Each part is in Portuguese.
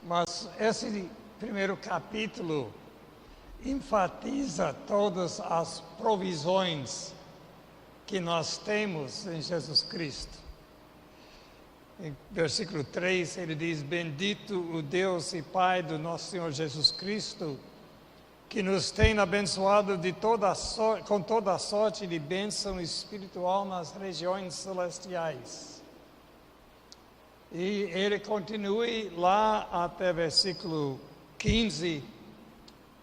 Mas esse primeiro capítulo enfatiza todas as provisões que nós temos em Jesus Cristo. Em versículo 3 ele diz: bendito o Deus e Pai do nosso Senhor Jesus Cristo, que nos tem abençoado com toda a sorte de bênção espiritual nas regiões celestiais. E ele continue lá até versículo 15,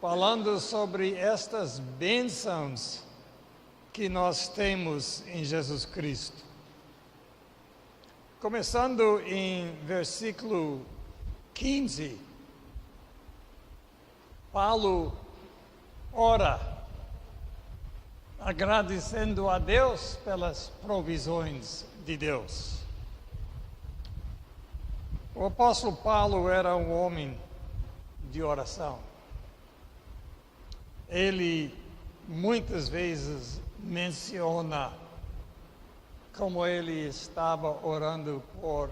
falando sobre estas bênçãos que nós temos em Jesus Cristo. Começando em versículo 15, Paulo ora, agradecendo a Deus pelas provisões de Deus. O apóstolo Paulo era um homem de oração. Ele muitas vezes menciona como ele estava orando por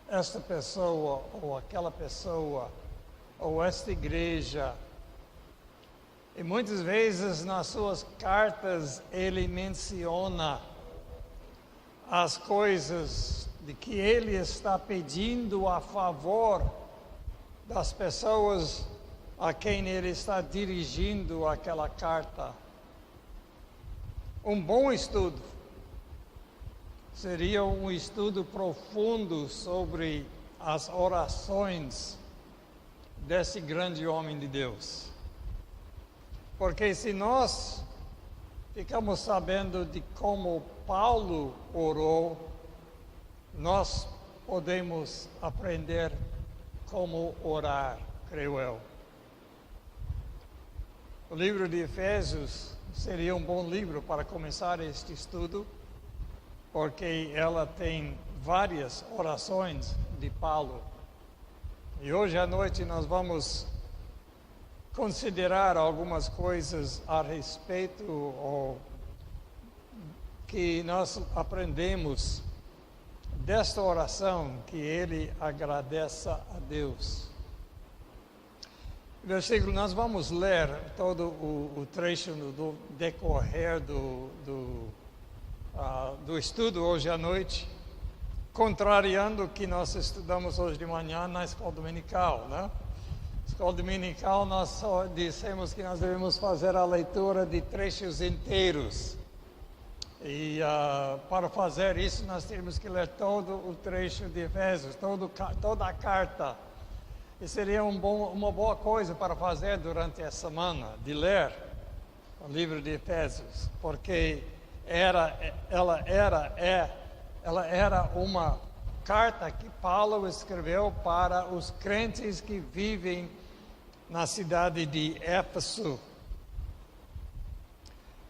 esta pessoa, ou aquela pessoa, ou esta igreja. E muitas vezes nas suas cartas ele menciona as coisas de que ele está pedindo a favor das pessoas a quem ele está dirigindo aquela carta. Um bom estudo seria um estudo profundo sobre as orações desse grande homem de Deus. Porque se nós ficamos sabendo de como Paulo orou, nós podemos aprender como orar, creio eu. O livro de Efésios seria um bom livro para começar este estudo, porque ela tem várias orações de Paulo. E hoje à noite nós vamos considerar algumas coisas a respeito ou que nós aprendemos desta oração que ele agradece a Deus. Versículo, nós vamos ler todo o trecho do decorrer do estudo hoje à noite, contrariando o que nós estudamos hoje de manhã na escola dominical, né? Escola dominical nós só dissemos que nós devemos fazer a leitura de trechos inteiros. E para fazer isso nós temos que ler todo o trecho de Efésios, toda a carta. E seria uma boa coisa para fazer durante a semana, de ler o livro de Efésios, porque ela era uma carta que Paulo escreveu para os crentes que vivem na cidade de Éfeso.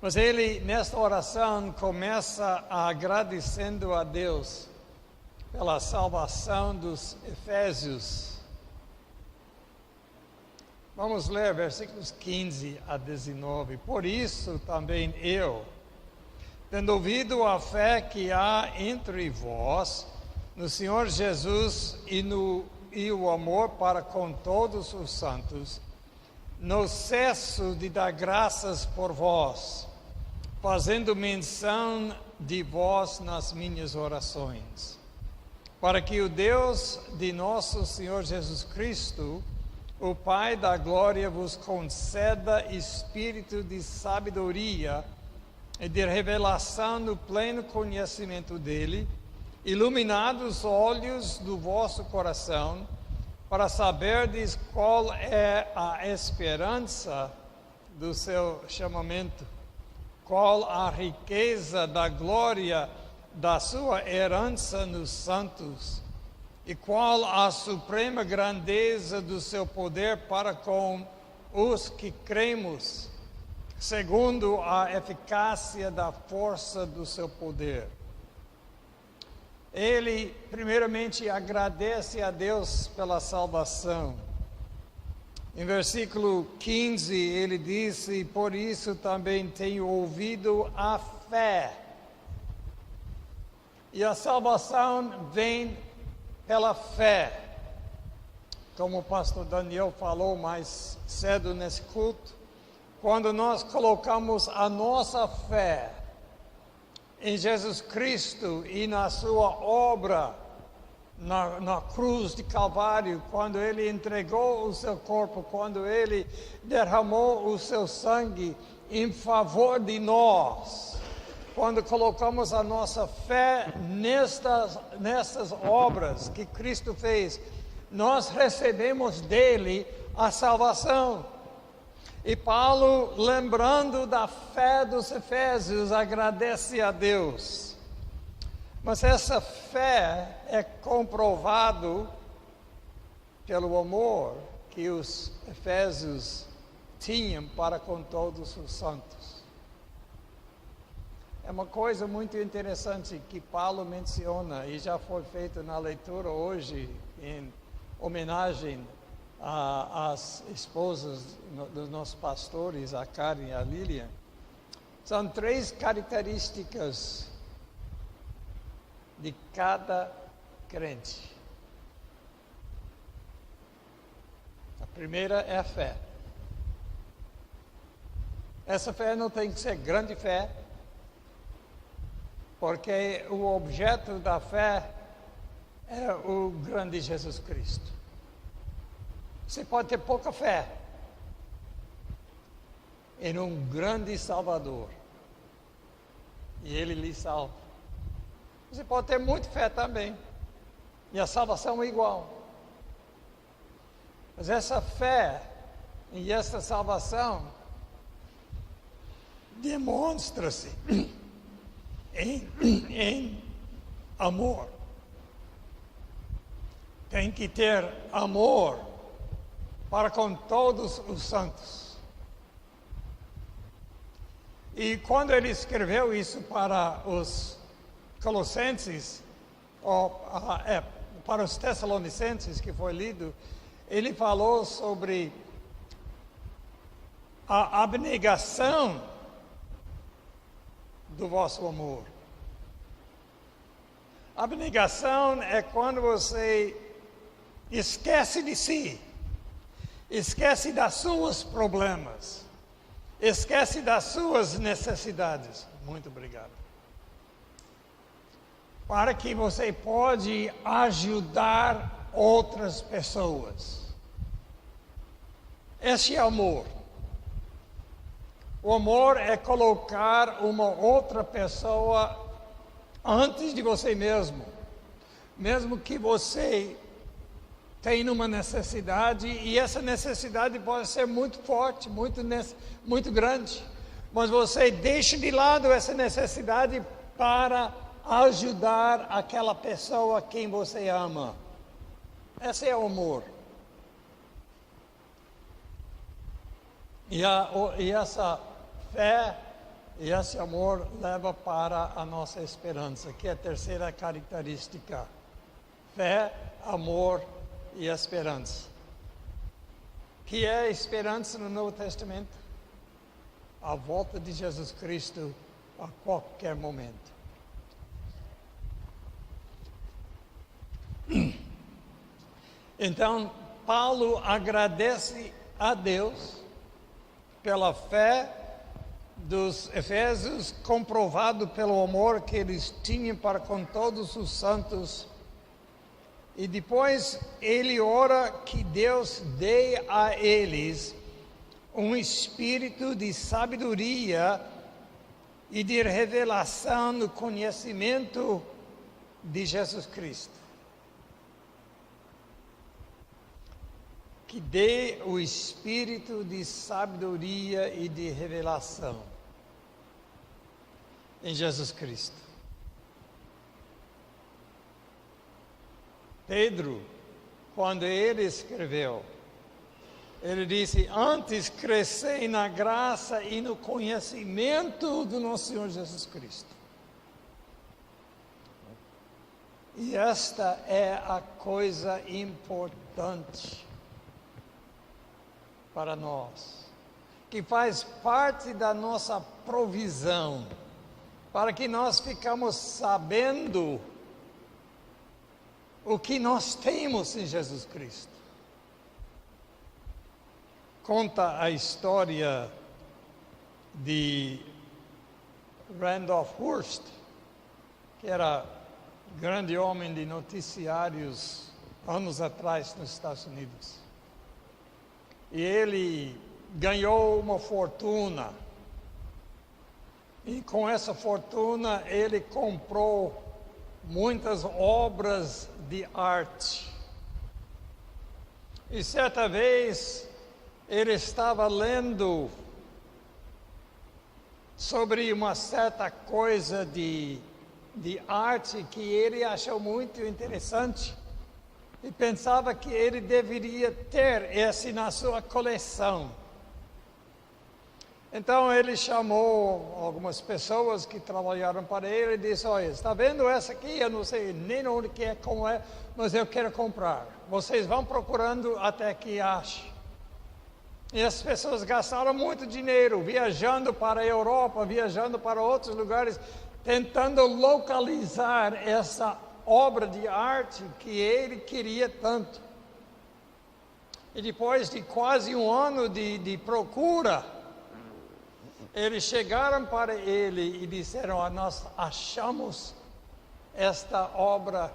Mas ele, nesta oração, começa agradecendo a Deus pela salvação dos Efésios. Vamos ler versículos 15 a 19. Por isso também eu, tendo ouvido a fé que há entre vós, no Senhor Jesus e o amor para com todos os santos, não cesso de dar graças por vós, fazendo menção de vós nas minhas orações, para que o Deus de nosso Senhor Jesus Cristo, o Pai da glória, vos conceda espírito de sabedoria e de revelação no pleno conhecimento dele, iluminados os olhos do vosso coração, para saberdes qual é a esperança do seu chamamento, qual a riqueza da glória da sua herança nos santos, e qual a suprema grandeza do seu poder para com os que cremos, segundo a eficácia da força do seu poder. Ele, primeiramente, agradece a Deus pela salvação. Em versículo 15, ele disse: por isso também tenho ouvido a fé. E a salvação vem pela fé. como o pastor Daniel falou mais cedo nesse culto, quando nós colocamos a nossa fé em Jesus Cristo e na sua obra na cruz de Calvário, quando Ele entregou o seu corpo, quando Ele derramou o seu sangue em favor de nós, quando colocamos a nossa fé nestas obras que Cristo fez, nós recebemos dele a salvação. E Paulo, lembrando da fé dos Efésios, agradece a Deus. Mas essa fé é comprovado pelo amor que os Efésios tinham para com todos os santos. É uma coisa muito interessante que Paulo menciona, e já foi feito na leitura hoje, em homenagem às esposas dos nossos pastores, a Karen e a Lilian. São 3 características de cada crente. A primeira é a fé. Essa fé não tem que ser grande fé, porque o objeto da fé é o grande Jesus Cristo. Você pode ter pouca fé em um grande Salvador, e Ele lhe salva. Você pode ter muita fé também, e a salvação é igual. Mas essa fé e essa salvação demonstra-se em amor. Tem que ter amor para com todos os santos. E quando ele escreveu isso para os Colossenses, para os Tessalonicenses, que foi lido, ele falou sobre a abnegação do vosso amor. Abnegação é quando você esquece de si, esquece das suas problemas, esquece das suas necessidades. Muito obrigado. Para que você pode ajudar outras pessoas. Esse é amor. O amor é colocar uma outra pessoa antes de você mesmo. Mesmo que você tenha uma necessidade, e essa necessidade pode ser muito forte, muito grande. Mas você deixa de lado essa necessidade para ajudar aquela pessoa a quem você ama. Esse é o amor. E essa fé e esse amor leva para a nossa esperança, que é a terceira característica. Fé, amor e esperança. Que é a esperança no Novo Testamento? A volta de Jesus Cristo a qualquer momento. Então, Paulo agradece a Deus pela fé dos Efésios, comprovado pelo amor que eles tinham para com todos os santos. E depois ele ora que Deus dê a eles um espírito de sabedoria e de revelação no conhecimento de Jesus Cristo. Que dê o espírito de sabedoria e de revelação em Jesus Cristo. Pedro, quando ele escreveu, ele disse: antes crescei na graça e no conhecimento do nosso Senhor Jesus Cristo. E esta é a coisa importante para nós, que faz parte da nossa provisão, para que nós ficamos sabendo o que nós temos em Jesus Cristo. conta a história de Randolph Hearst, que era grande homem de noticiários anos atrás nos Estados Unidos. E ele ganhou uma fortuna. E com essa fortuna ele comprou muitas obras de arte. E certa vez ele estava lendo sobre uma certa coisa de arte que ele achou muito interessante e pensava que ele deveria ter esse na sua coleção. Então ele chamou algumas pessoas que trabalharam para ele e disse: olha, está vendo essa aqui? Eu não sei nem onde que é, como é, mas eu quero comprar. Vocês vão procurando até que ache. E as pessoas gastaram muito dinheiro viajando para a Europa, viajando para outros lugares, tentando localizar essa obra de arte que ele queria tanto. E depois de quase um ano de procura, eles chegaram para ele e disseram: nós achamos esta obra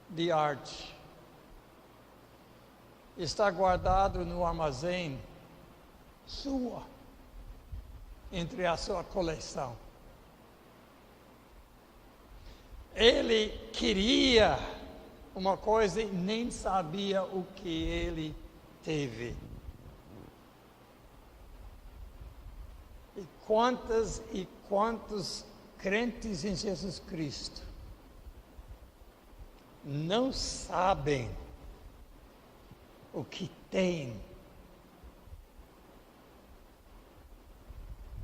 de arte. Está guardado no armazém sua, entre a sua coleção. Ele queria uma coisa e nem sabia o que ele teve. E quantos crentes em Jesus Cristo não sabem o que tem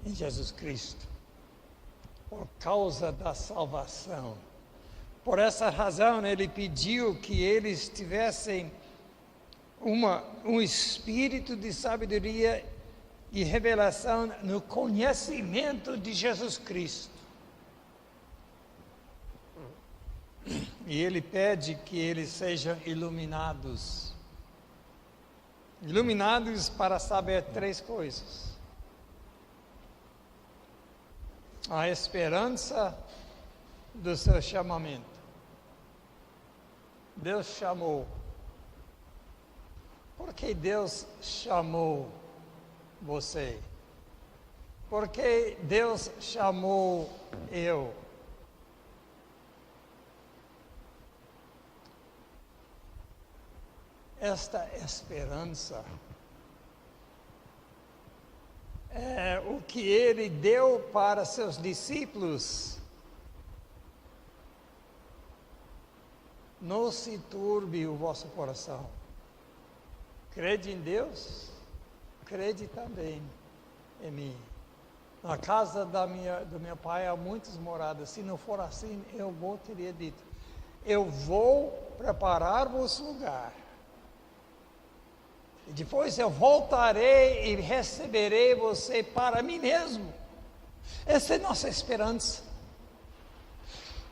em Jesus Cristo por causa da salvação. Por essa razão ele pediu que eles tivessem um espírito de sabedoria e revelação no conhecimento de Jesus Cristo. E ele pede que eles sejam iluminados. Iluminados para saber três coisas: a esperança do seu chamamento. Deus chamou. Por que Deus chamou você? Por que Deus chamou eu? Esta esperança é o que ele deu para seus discípulos. Não se turbe o vosso coração. Crede em Deus, crede também em mim. Na casa do meu pai há muitas moradas. Se não for assim, teria dito: eu vou preparar-vos lugar. E depois eu voltarei e receberei você para mim mesmo. Essa é nossa esperança.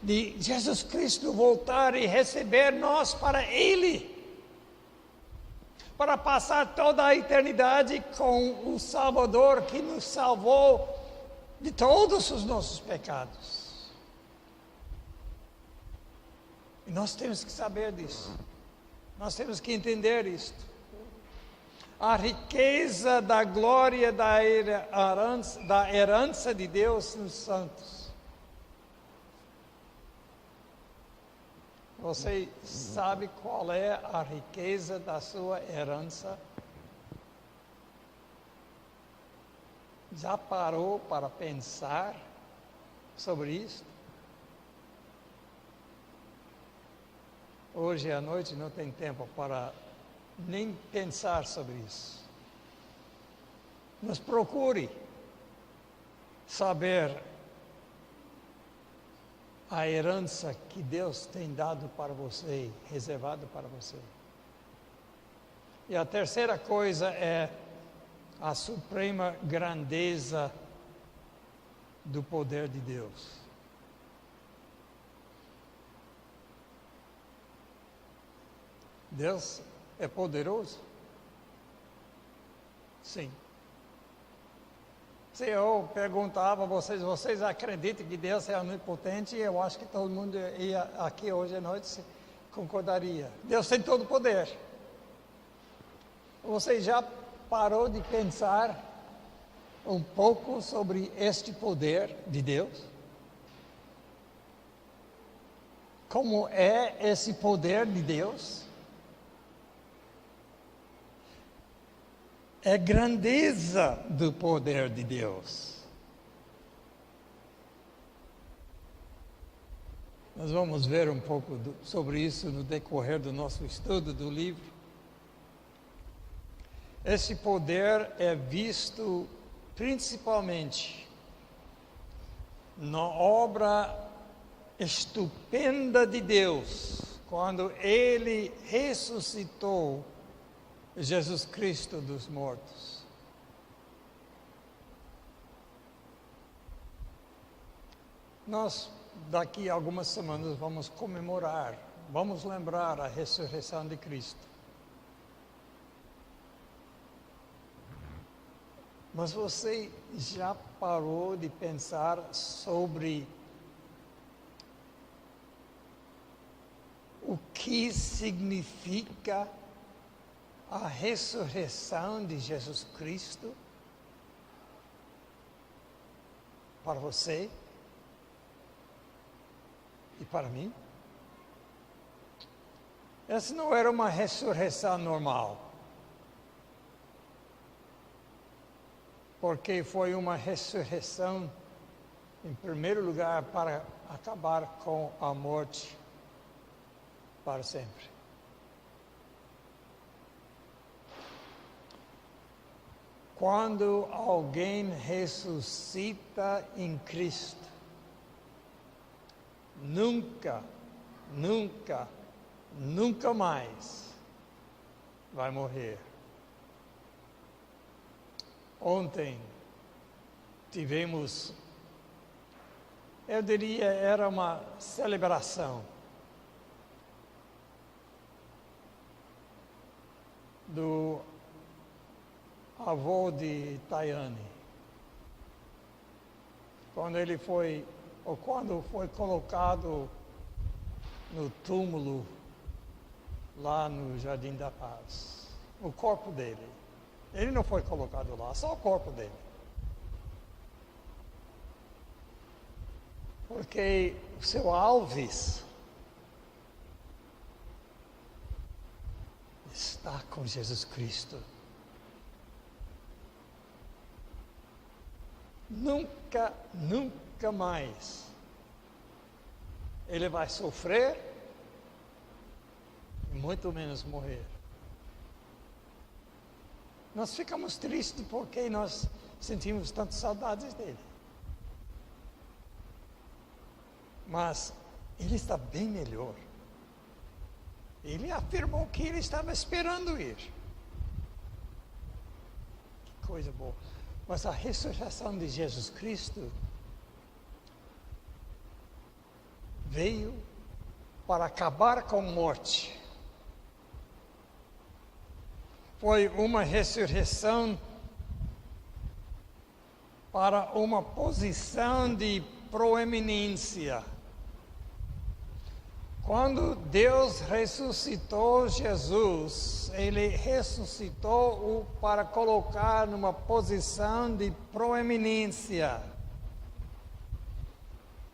De Jesus Cristo voltar e receber nós para Ele. Para passar toda a eternidade com o Salvador que nos salvou de todos os nossos pecados. E nós temos que saber disso. Nós temos que entender isto. A riqueza da glória da herança de Deus nos santos. Você sabe qual é a riqueza da sua herança? Já parou para pensar sobre isso? Hoje à noite não tem tempo para nem pensar sobre isso. Mas procure saber a herança que Deus tem dado para você, reservado para você. E a terceira coisa é a suprema grandeza do poder de Deus. Deus é poderoso. Sim. Se eu perguntava a vocês, vocês acreditam que Deus é onipotente? Eu acho que todo mundo ia aqui hoje à noite concordaria. Deus tem todo o poder. Você já parou de pensar um pouco sobre este poder de Deus? Como é esse poder de Deus? É grandeza do poder de Deus. Nós vamos ver um pouco sobre isso no decorrer do nosso estudo do livro. Esse poder é visto principalmente na obra estupenda de Deus, quando Ele ressuscitou Jesus Cristo dos mortos. Nós, daqui a algumas semanas, vamos comemorar, vamos lembrar a ressurreição de Cristo. Mas você já parou de pensar sobre o que significa a ressurreição de Jesus Cristo para você e para mim? Essa não era uma ressurreição normal, porque foi uma ressurreição, em primeiro lugar, para acabar com a morte para sempre. Quando alguém ressuscita em Cristo, nunca mais vai morrer. Ontem tivemos, eu diria, era uma celebração do avô de Tayane, quando foi colocado no túmulo lá no Jardim da Paz, o corpo dele. Ele não foi colocado lá, só o corpo dele. Porque o seu Alves está com Jesus Cristo. Nunca mais ele vai sofrer e muito menos morrer. Nós ficamos tristes porque nós sentimos tantas saudades dele. Mas ele está bem melhor. Ele afirmou que ele estava esperando ir. Que coisa boa. Mas a ressurreição de Jesus Cristo veio para acabar com a morte. Foi uma ressurreição para uma posição de proeminência. Quando Deus ressuscitou Jesus, Ele ressuscitou-o para colocar numa posição de proeminência.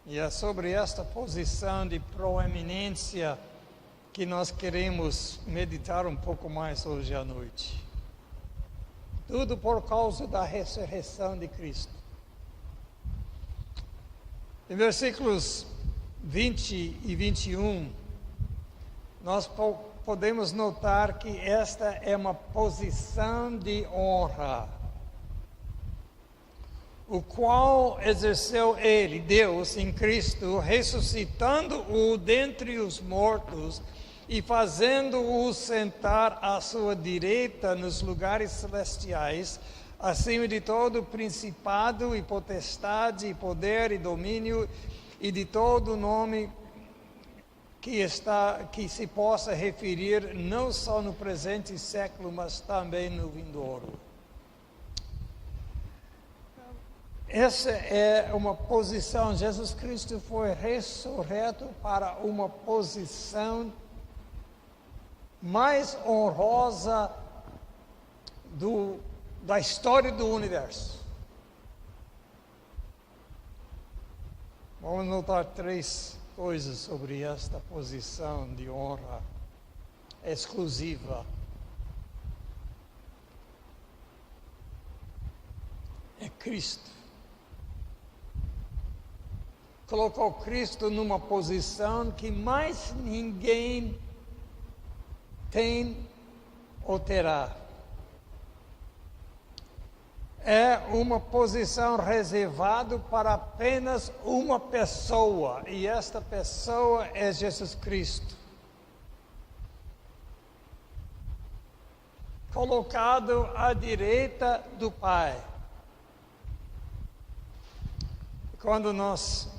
E é sobre esta posição de proeminência que nós queremos meditar um pouco mais hoje à noite. Tudo por causa da ressurreição de Cristo. Em versículos 20 e 21, nós podemos notar que esta é uma posição de honra, o qual exerceu Ele, Deus, em Cristo, ressuscitando-o dentre os mortos e fazendo-o sentar à sua direita nos lugares celestiais, acima de todo principado e potestade e poder e domínio e de todo nome que se possa referir não só no presente século, mas também no vindouro. Essa é uma posição. Jesus Cristo foi ressurreto para uma posição mais honrosa da história do universo. Vamos notar 3 coisas sobre esta posição de honra exclusiva. É Cristo. Colocou Cristo numa posição que mais ninguém tem ou terá. É uma posição reservada para apenas uma pessoa, e esta pessoa é Jesus Cristo. Colocado à direita do Pai. Quando nós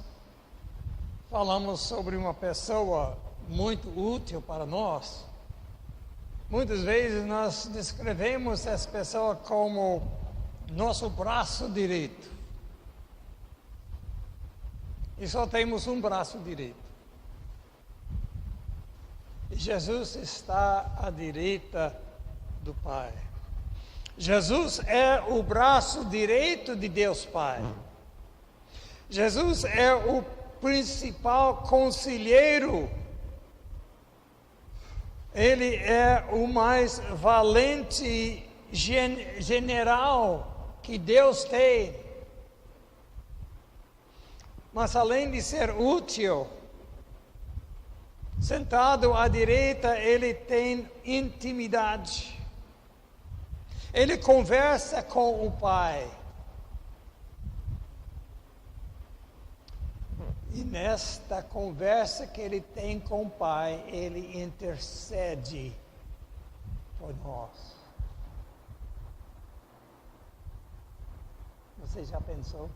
falamos sobre uma pessoa muito útil para nós, muitas vezes nós descrevemos essa pessoa como nosso braço direito. E só temos um braço direito. E Jesus está à direita do Pai. Jesus é o braço direito de Deus Pai. Jesus é o principal conselheiro. Ele é o mais valente general que Deus tem. Mas além de ser útil, sentado à direita, ele tem intimidade. Ele conversa com o Pai. E nesta conversa que ele tem com o Pai, ele intercede por nós. Você já pensou?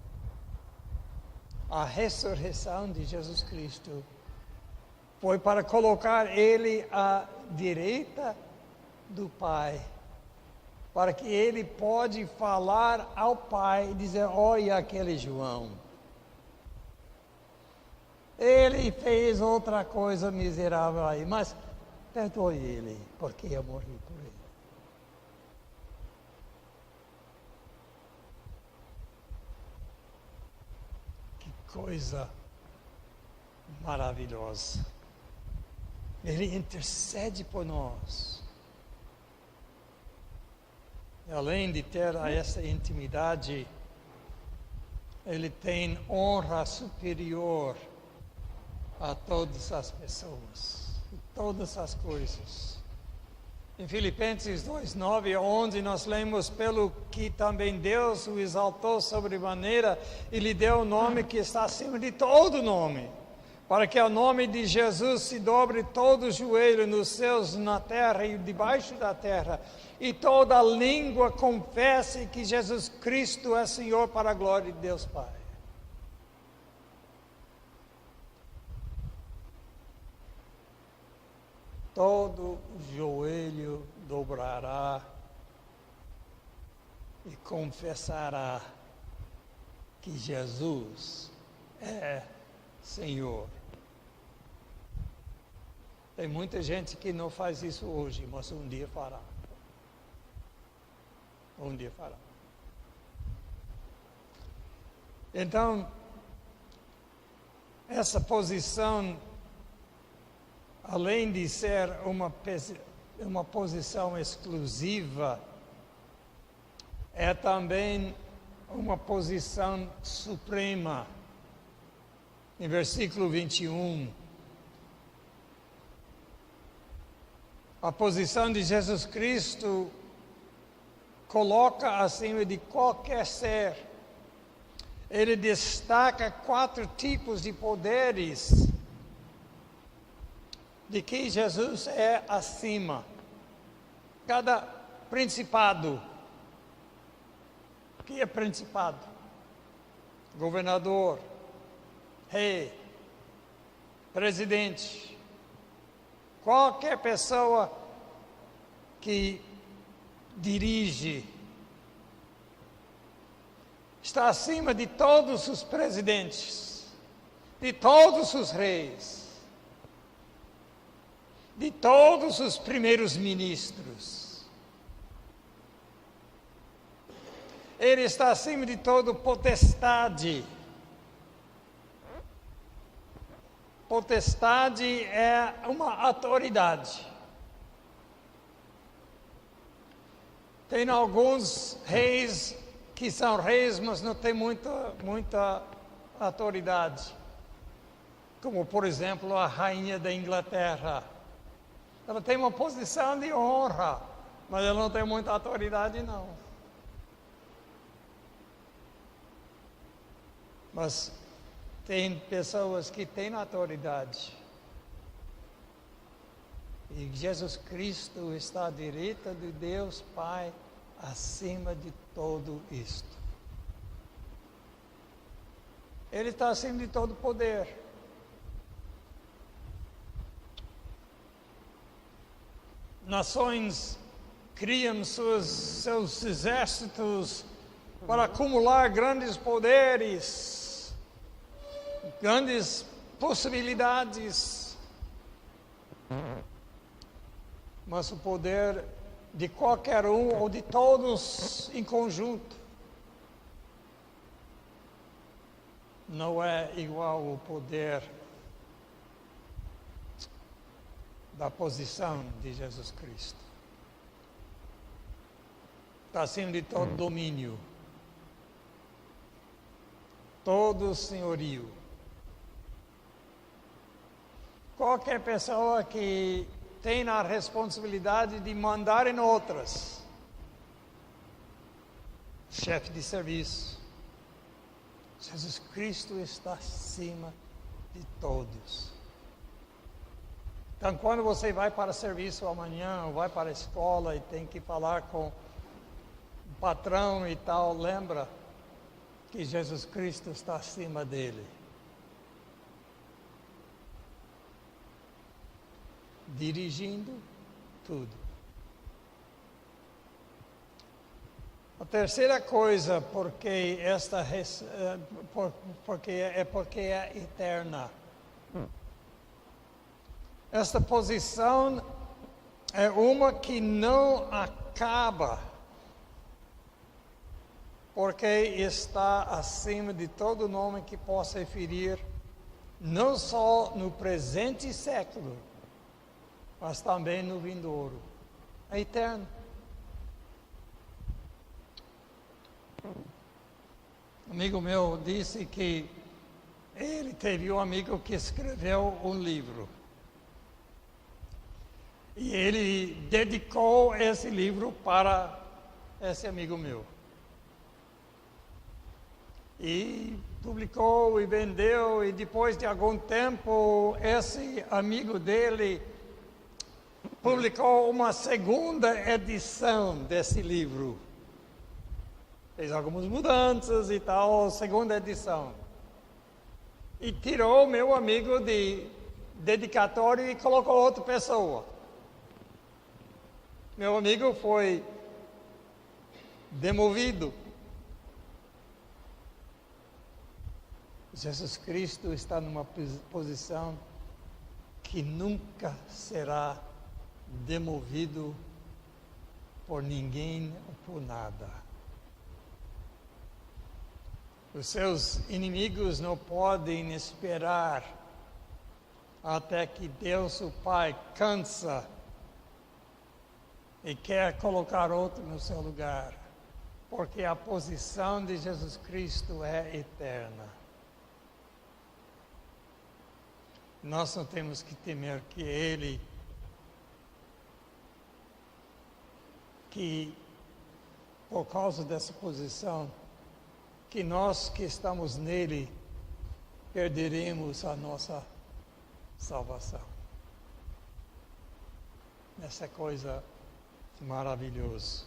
A ressurreição de Jesus Cristo foi para colocar ele à direita do Pai, para que ele pode falar ao Pai e dizer: olha aquele João. Ele fez outra coisa miserável aí, mas perdoe ele, porque eu morri por ele. Que coisa maravilhosa. Ele intercede por nós. E além de ter essa intimidade, ele tem honra superior a todas as pessoas, e todas as coisas. Em Filipenses 2, 9 e 11, nós lemos: pelo que também Deus o exaltou sobremaneira e lhe deu o nome que está acima de todo nome, para que ao nome de Jesus se dobre todo o joelho nos céus, na terra e debaixo da terra, e toda língua confesse que Jesus Cristo é Senhor, para a glória de Deus Pai. Todo joelho dobrará e confessará que Jesus é Senhor. Tem muita gente que não faz isso hoje, mas um dia fará. Um dia fará. Então, essa posição, além de ser uma posição exclusiva, é também uma posição suprema. Em versículo 21, a posição de Jesus Cristo coloca acima de qualquer ser. Ele destaca 4 tipos de poderes de que Jesus é acima. Cada principado. O que é principado? Governador, rei, presidente, qualquer pessoa que dirige está acima de todos os presidentes, de todos os reis, de todos os primeiros ministros. Ele está acima de todo potestade. Potestade é uma autoridade. Tem alguns reis que são reis, mas não têm muita autoridade. Como, por exemplo, a rainha da Inglaterra. Ela tem uma posição de honra, mas ela não tem muita autoridade, não. Mas tem pessoas que têm autoridade. E Jesus Cristo está à direita de Deus Pai, acima de todo isto. Ele está acima de todo poder. Nações criam seus exércitos para acumular grandes poderes, grandes possibilidades. Mas o poder de qualquer um ou de todos em conjunto não é igual ao poder da posição de Jesus Cristo. Está acima de todo domínio, todo senhorio. Qualquer pessoa que tem a responsabilidade de mandar em outras, chefe de serviço, Jesus Cristo está acima de todos. Então, quando você vai para o serviço amanhã, ou vai para a escola e tem que falar com o patrão e tal, lembra que Jesus Cristo está acima dele. Dirigindo tudo. A terceira coisa, porque é eterna. Esta posição é uma que não acaba, porque está acima de todo nome que possa ferir, não só no presente século, mas também no vindouro. É eterno. Um amigo meu disse que ele teve um amigo que escreveu um livro. E ele dedicou esse livro para esse amigo meu. E publicou e vendeu, e depois de algum tempo, esse amigo dele publicou uma segunda edição desse livro. Fez algumas mudanças e tal, segunda edição. E tirou meu amigo de dedicatório e colocou outra pessoa. Meu amigo foi demovido. Jesus Cristo está numa posição que nunca será demovido por ninguém ou por nada. Os seus inimigos não podem esperar até que Deus, o Pai, cansa e quer colocar outro no seu lugar, porque a posição de Jesus Cristo é eterna. Nós não temos que temer que Ele, que por causa dessa posição, que nós que estamos nele, perderemos a nossa salvação. Essa coisa maravilhosa.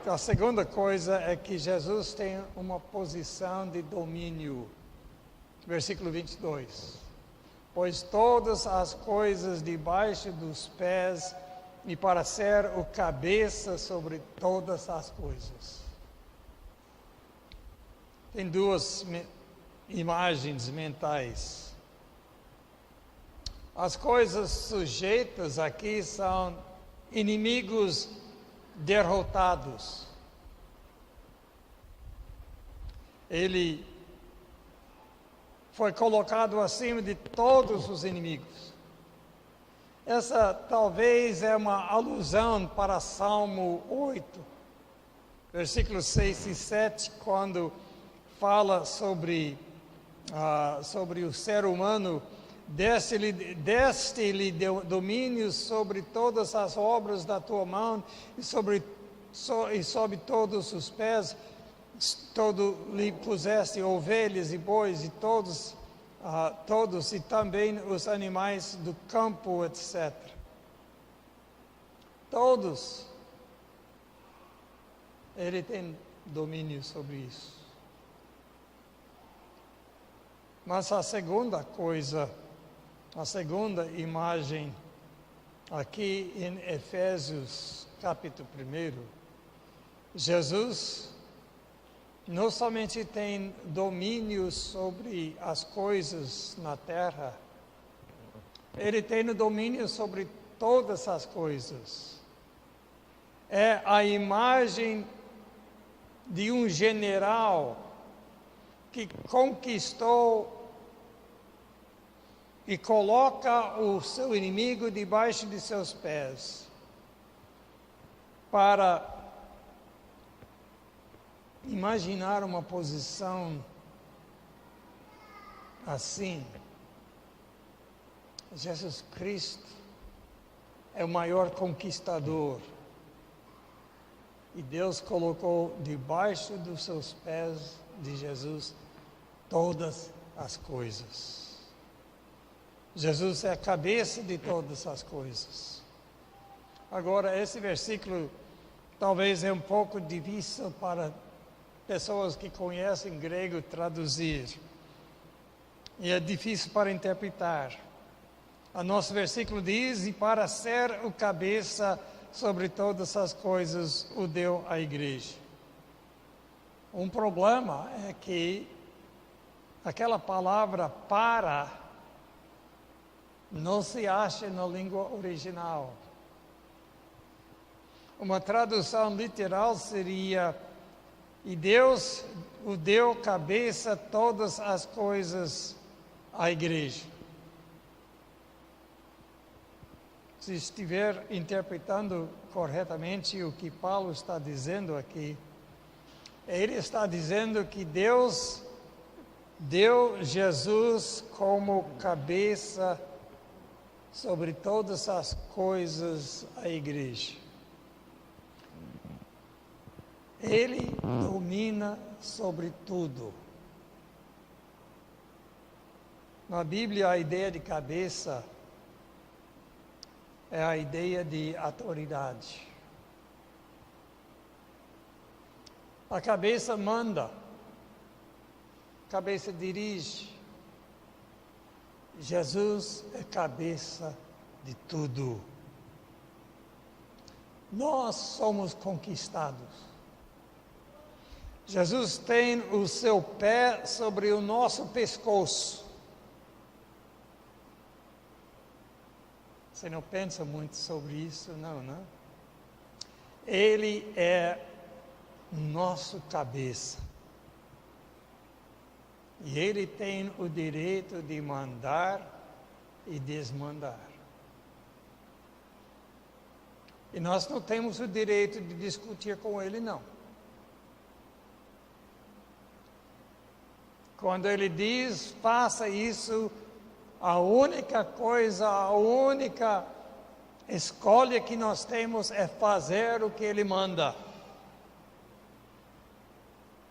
A segunda coisa é que Jesus tem uma posição de domínio. Versículo 22. Pois todas as coisas debaixo dos pés e para ser o cabeça sobre todas as coisas. Tem duas imagens mentais. As coisas sujeitas aqui são inimigos derrotados. Ele foi colocado acima de todos os inimigos. Essa talvez é uma alusão para Salmo 8, versículos 6 e 7, quando fala sobre o ser humano. Deste-lhe domínio sobre todas as obras da tua mão e sobre todos os pés, lhe puseste ovelhas e bois e todos e também os animais do campo, etc. Todos, ele tem domínio sobre isso. Mas a segunda coisa, a segunda imagem, aqui em Efésios capítulo 1, Jesus não somente tem domínio sobre as coisas na terra, ele tem domínio sobre todas as coisas. É a imagem de um general que conquistou e coloca o seu inimigo debaixo de seus pés para imaginar uma posição assim. Jesus Cristo é o maior conquistador e Deus colocou debaixo dos seus pés de Jesus todas as coisas. Jesus é a cabeça de todas as coisas. Agora, esse versículo talvez é um pouco difícil para pessoas que conhecem grego traduzir. E é difícil para interpretar. O nosso versículo diz: e para ser o cabeça sobre todas as coisas, o deu à igreja. Um problema é que aquela palavra para não se acha na língua original. Uma tradução literal seria: e Deus o deu cabeça todas as coisas à igreja. Se estiver interpretando corretamente o que Paulo está dizendo aqui, ele está dizendo que Deus deu Jesus como cabeça sobre todas as coisas à igreja. Ele domina sobre tudo. Na Bíblia, a ideia de cabeça é a ideia de autoridade. A cabeça manda, a cabeça dirige. Jesus é cabeça de tudo. Nós somos conquistados. Jesus tem o seu pé sobre o nosso pescoço. Você não pensa muito sobre isso, não, né? Ele é nosso cabeça. E ele tem o direito de mandar e desmandar. E nós não temos o direito de discutir com ele, não. Quando ele diz, faça isso, a única coisa, a única escolha que nós temos é fazer o que ele manda.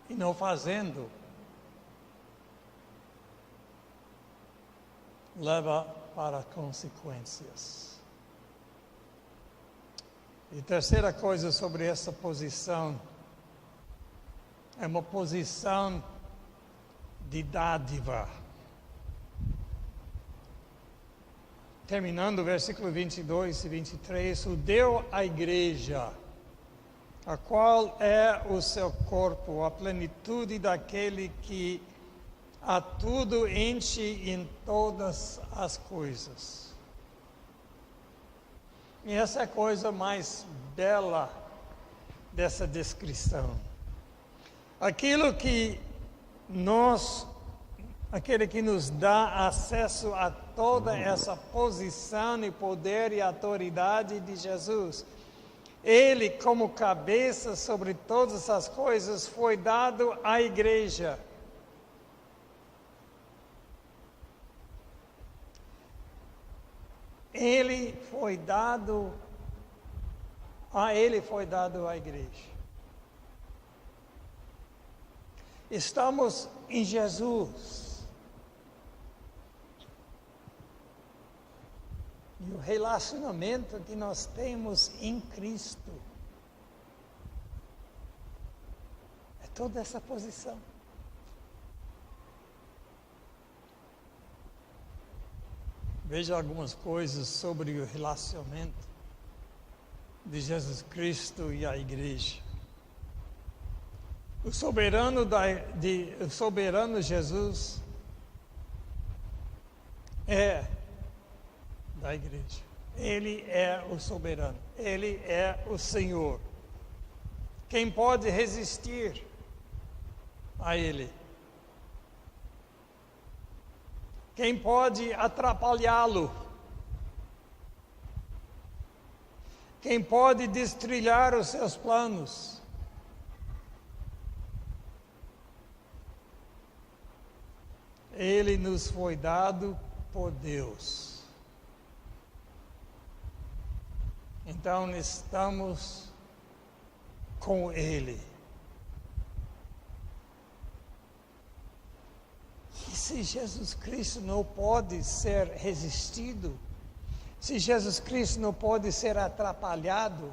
E não fazendo, leva para consequências. E terceira coisa sobre essa posição, é uma posição de dádiva. terminando o versículo 22 e 23, o deu à igreja, a qual é o seu corpo, a plenitude daquele que a tudo enche em todas as coisas. E essa é a coisa mais bela dessa descrição. Aquele que nos dá acesso a toda essa posição e poder e autoridade de Jesus. Ele, como cabeça sobre todas as coisas, foi dado à igreja. Ele foi dado à igreja. Estamos em Jesus. E o relacionamento que nós temos em Cristo é toda essa posição. Veja algumas coisas sobre o relacionamento de Jesus Cristo e a igreja. O soberano Jesus é da igreja. Ele é o soberano. Ele é o Senhor. Quem pode resistir a Ele? Quem pode atrapalhá-lo? Quem pode destrilhar os seus planos? Ele nos foi dado por Deus. Então estamos com Ele. E se Jesus Cristo não pode ser resistido, se Jesus Cristo não pode ser atrapalhado,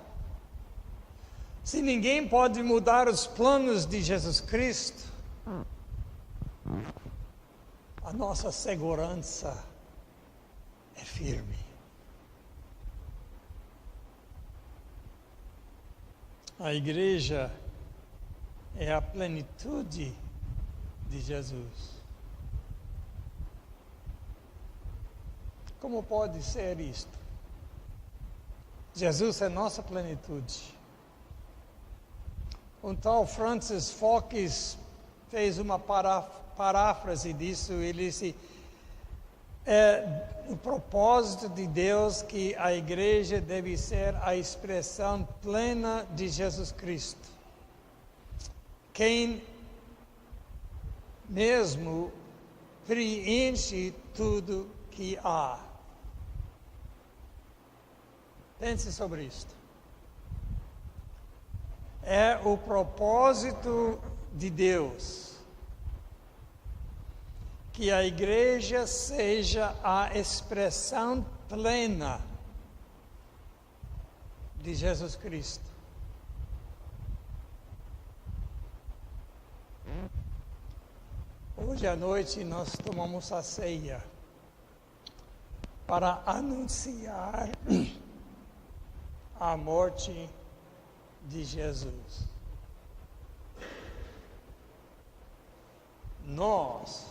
se ninguém pode mudar os planos de Jesus Cristo, a nossa segurança é firme. A igreja é a plenitude de Jesus. Como pode ser isto? Jesus é nossa plenitude. Um tal Francis Fox fez uma paráfrase disso. Ele disse: é o propósito de Deus que a igreja deve ser a expressão plena de Jesus Cristo. Quem mesmo preenche tudo que há. Pense sobre isto. É o propósito de Deus que a igreja seja a expressão plena de Jesus Cristo. Hoje à noite nós tomamos a ceia para anunciar a morte de Jesus. Nós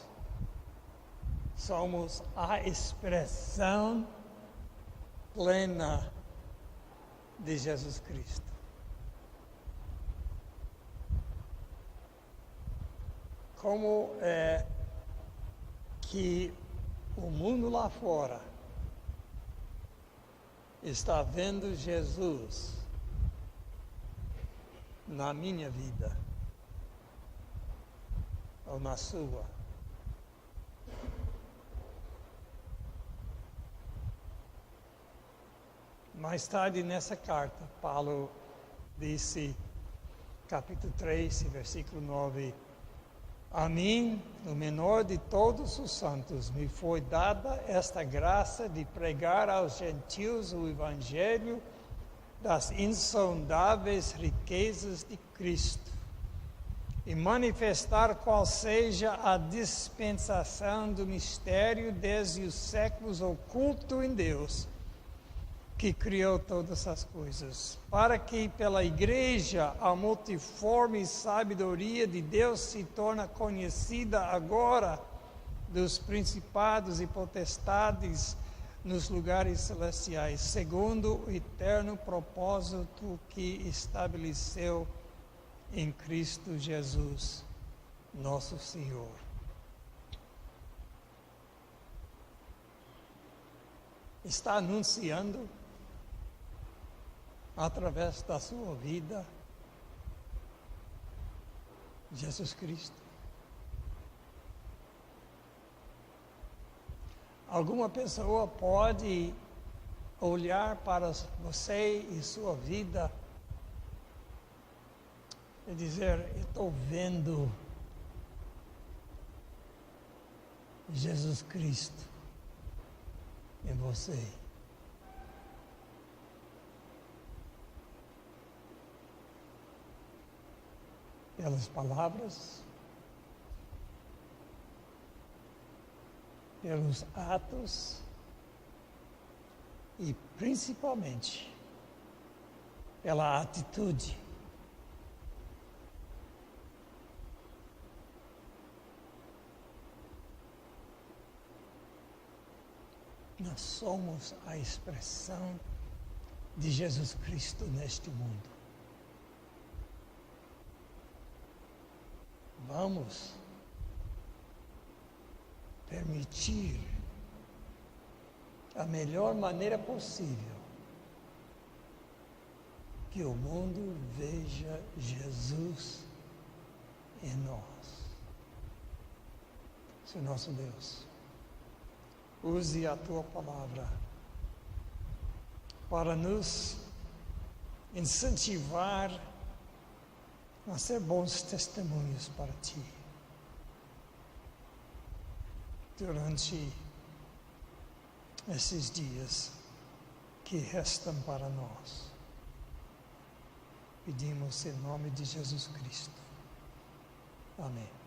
somos a expressão plena de Jesus Cristo. Como é que o mundo lá fora está vendo Jesus na minha vida ou na sua? Mais tarde nessa carta, Paulo disse, capítulo 3, versículo 9: a mim, o menor de todos os santos, me foi dada esta graça de pregar aos gentios o evangelho das insondáveis riquezas de Cristo e manifestar qual seja a dispensação do mistério desde os séculos oculto em Deus, que criou todas as coisas, para que pela igreja a multiforme sabedoria de Deus se torne conhecida agora dos principados e potestades nos lugares celestiais, segundo o eterno propósito que estabeleceu em Cristo Jesus, nosso Senhor. Está anunciando através da sua vida Jesus Cristo. Alguma pessoa pode olhar para você e sua vida e dizer: eu estou vendo Jesus Cristo em você. Pelas palavras, pelos atos e principalmente pela atitude. Nós somos a expressão de Jesus Cristo neste mundo. Vamos permitir a melhor maneira possível que o mundo veja Jesus em nós. Senhor nosso Deus, use a Tua palavra para nos incentivar a ser bons testemunhos para Ti durante esses dias que restam para nós. Pedimos em nome de Jesus Cristo. Amém.